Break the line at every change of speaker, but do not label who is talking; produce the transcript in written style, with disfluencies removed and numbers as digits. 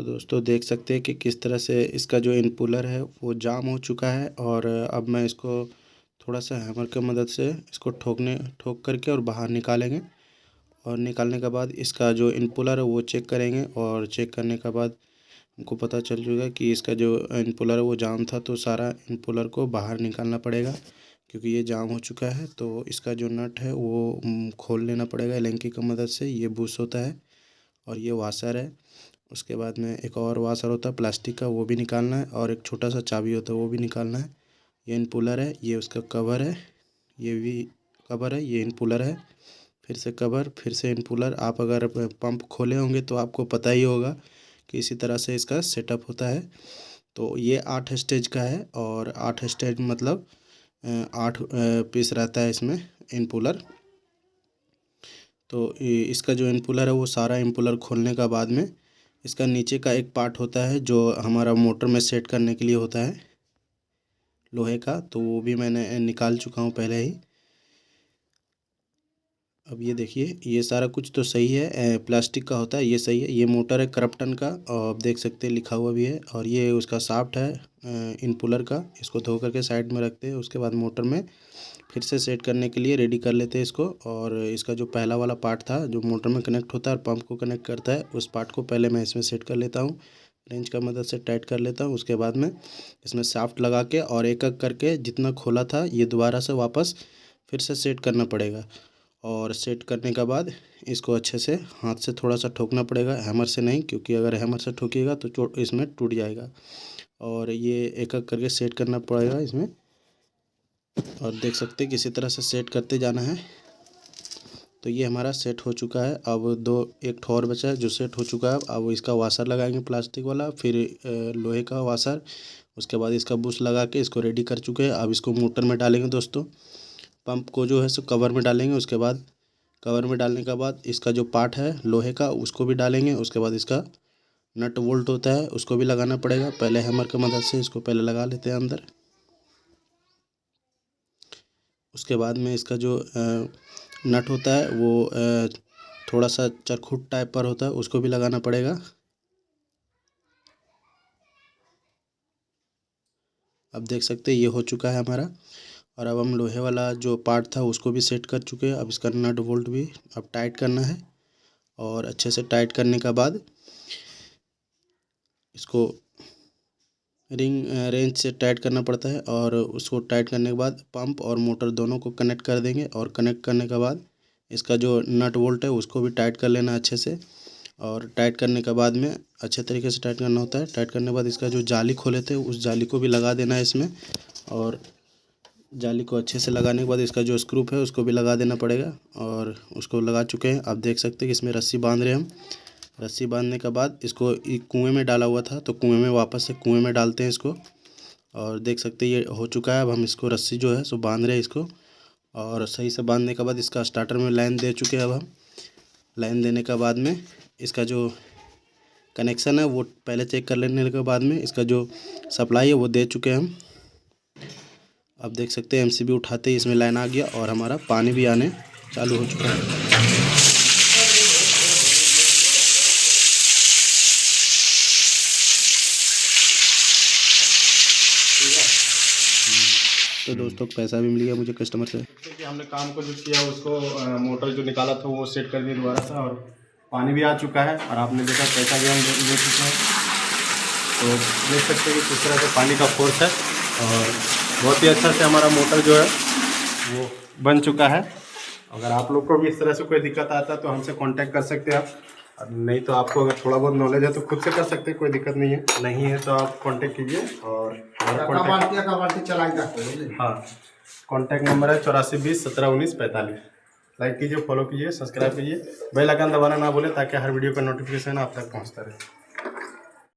तो दोस्तों देख सकते हैं कि किस तरह से इसका जो इनपुलर है वो जाम हो चुका है। और अब मैं इसको थोड़ा सा हैमर की मदद से इसको ठोक करके और बाहर निकालेंगे। और निकालने के बाद इसका जो इनपुलर है वो चेक करेंगे, और चेक करने के बाद हमको पता चल जाएगा कि इसका जो इनपुलर है वो जाम था, तो सारा इनपुलर को बाहर निकालना पड़ेगा क्योंकि ये जाम हो चुका है। तो इसका जो नट है वो खोल लेना पड़ेगा एलेंकी की मदद से। ये बुश होता है और ये वाशर है। उसके बाद में एक और वाशर होता है प्लास्टिक का, वो भी निकालना है, और एक छोटा सा चाबी होता है वो भी निकालना है। ये इनपुलर है, ये उसका कवर है, ये भी कवर है, ये इनपुलर है, फिर से कवर, फिर से इनपुलर। आप अगर पंप खोले होंगे तो आपको पता ही होगा कि इसी तरह से इसका सेटअप होता है। तो ये 8 स्टेज का है, और 8 स्टेज मतलब 8 पीस रहता है इसमें इनपुलर। तो इसका जो इनपुलर है वो सारा इनपुलर खोलने का बाद में इसका नीचे का एक पार्ट होता है जो हमारा मोटर में सेट करने के लिए होता है लोहे का, तो वो भी मैंने निकाल चुका हूँ पहले ही। अब ये देखिए, ये सारा कुछ तो सही है, प्लास्टिक का होता है ये सही है। ये मोटर है क्रम्पटन का, और आप देख सकते हैं लिखा हुआ भी है। और ये उसका शाफ्ट है इनपुलर का, इसको धो करके साइड में रखते हैं। उसके बाद मोटर में फिर से सेट करने के लिए रेडी कर लेते हैं इसको। और इसका जो पहला वाला पार्ट था जो मोटर में कनेक्ट होता है और पंप को कनेक्ट करता है, उस पार्ट को पहले मैं इसमें सेट कर लेता हूँ, रेंच का मदद से टाइट कर लेता हूँ। उसके बाद में इसमें शाफ्ट लगा के और एक एक करके जितना खोला था ये दोबारा से वापस फिर से सेट करना पड़ेगा। और सेट करने के बाद इसको अच्छे से हाथ से थोड़ा सा ठोकना पड़ेगा, हैमर से नहीं, क्योंकि अगर हैमर से ठोकिएगा तो इसमें टूट जाएगा। और ये एक एक करके सेट करना पड़ेगा इसमें। और देख सकते हैं किसी तरह से सेट करते जाना है। तो ये हमारा सेट हो चुका है। अब एक ठो और बचा है जो सेट हो चुका है। अब इसका वाशर लगाएंगे प्लास्टिक वाला, फिर लोहे का वाशर, उसके बाद इसका बुश लगा के इसको रेडी कर चुके हैं। अब इसको मोटर में डालेंगे दोस्तों। पंप को जो है सो कवर में डालेंगे। उसके बाद कवर में डालने के बाद इसका जो पार्ट है लोहे का उसको भी डालेंगे। उसके बाद इसका नट वोल्ट होता है उसको भी लगाना पड़ेगा। पहले हैमर की मदद से इसको पहले लगा लेते हैं अंदर। उसके बाद में इसका जो नट होता है वो थोड़ा सा चरखुट टाइप पर होता है, उसको भी लगाना पड़ेगा। अब देख सकते हैं ये हो चुका है हमारा। और अब हम लोहे वाला जो पार्ट था उसको भी सेट कर चुके हैं। अब इसका नट वोल्ट भी अब टाइट करना है, और अच्छे से टाइट करने के बाद इसको रेंच से टाइट करना पड़ता है। और उसको टाइट करने के बाद पंप और मोटर दोनों को कनेक्ट कर देंगे। और कनेक्ट करने के बाद इसका जो नट वोल्ट है उसको भी टाइट कर लेना अच्छे से। और टाइट करने के बाद में अच्छे तरीके से टाइट करना होता है। टाइट करने के बाद इसका जो जाली खोले थे उस जाली को भी लगा देना है इसमें। और जाली को अच्छे से लगाने के बाद इसका जो स्क्रू है उसको भी लगा देना पड़ेगा, और उसको लगा चुके हैं। आप देख सकते हैं कि इसमें रस्सी बांध रहे हैं हम। रस्सी बांधने के बाद इसको कुएं में डाला हुआ था तो कुएं में वापस से कुएं में डालते हैं इसको। और देख सकते हैं ये हो चुका है। अब हम इसको रस्सी जो है सो बांध रहे हैं इसको, और सही से बांधने के बाद इसका स्टार्टर में लाइन दे चुके हैं। अब हम लाइन देने के बाद में इसका जो कनेक्शन है वो पहले चेक कर लेने के बाद में इसका जो सप्लाई है वो दे चुके हैं हम। अब देख सकते हैं एमसीबी उठाते ही इसमें लाइन आ गया और हमारा पानी भी आने चालू हो चुका है। तो दोस्तों पैसा भी मिल गया मुझे कस्टमर से।
कि हमने काम को जो किया उसको मोटर जो निकाला था वो सेट कर दिया दोबारा से, और पानी भी आ चुका है। और आपने देखा पैसा भी हम ले चुके हैं। तो देख सकते हैं कि किस तरह से पानी का फोर्स है, और बहुत ही अच्छा से हमारा मोटर जो है वो बन चुका है। अगर आप लोग को भी इस तरह से कोई दिक्कत आता है तो हमसे कांटेक्ट कर सकते हैं आप। और नहीं तो आपको अगर थोड़ा बहुत नॉलेज है तो खुद से कर सकते हैं, कोई दिक्कत नहीं है। नहीं है तो आप कांटेक्ट कीजिए। और हाँ, कांटेक्ट नंबर है 8420171945। लाइक कीजिए, फॉलो कीजिए, सब्सक्राइब कीजिए, बेल आइकन दबाना ना भूलें ताकि हर वीडियो का नोटिफिकेशन आप तक पहुँचता रहे।